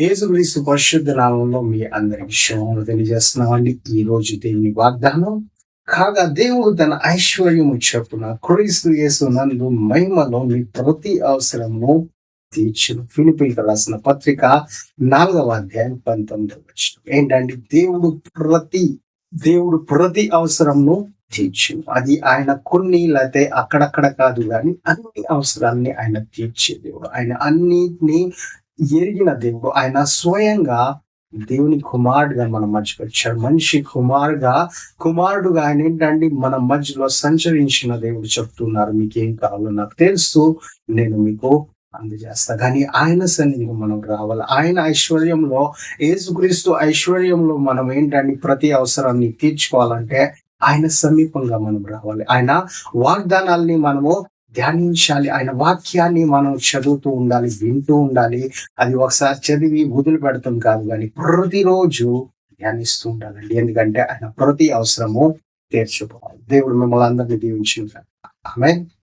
యేసుక్రీస్తు పరిశుద్ధ నామంలో మీ అందరికి శుభములు తెలియజేస్తున్నామండి. ఈ రోజు దేవుని వాగ్దానం కాగా దేవుడు తన ఐశ్వర్యము చొప్పున క్రీస్తు యేసు నందు మహిమలో మీ ప్రతి అవసరము తీర్చును. ఫిలిప్పీయులకు రాసిన పత్రిక 4వ అధ్యాయం 19వ వచనం. ఏంటంటే దేవుడు ప్రతి అవసరంను తీర్చును. అది ఆయన కొన్ని లేకపోతే అక్కడక్కడ కాదు, కానీ అన్ని అవసరాన్ని ఆయన తీర్చే దేవుడు. ఆయన అన్నిటినీ ఎరిగిన దేవుడు. ఆయన స్వయంగా దేవుని కుమారుడుగా మన మధ్యకు వచ్చాడు. మనిషి కుమారుడుగా ఆయన ఏంటంటే మన మధ్యలో సంచరించిన దేవుడు. చెప్తున్నారు, మీకేం కావాలో నాకు తెలుసు, నేను మీకు అందజేస్తా. కానీ ఆయన సన్నిధికి మనం రావాలి. ఆయన ఐశ్వర్యంలో, యేసుక్రీస్తు ఐశ్వర్యంలో మనం ఏంటంటే ప్రతి అవసరాన్ని తీర్చుకోవాలంటే ఆయన సమీపంగా మనం రావాలి. ఆయన వాగ్దానాల్ని మనము ధ్యానించాలి. ఆయన వాక్యాన్ని మనం చదువుతూ ఉండాలి, వింటూ ఉండాలి. అది ఒకసారి చదివి వదిలిపెడతాం కాదు, కానీ ప్రతిరోజు ధ్యానిస్తూ ఉండాలండి. ఎందుకంటే ఆయన ప్రతి అవసరము తీర్చుకోవాలి. దేవుడు మిమ్మల్ని అందరినీ దీవించును గాక. ఆమేన్.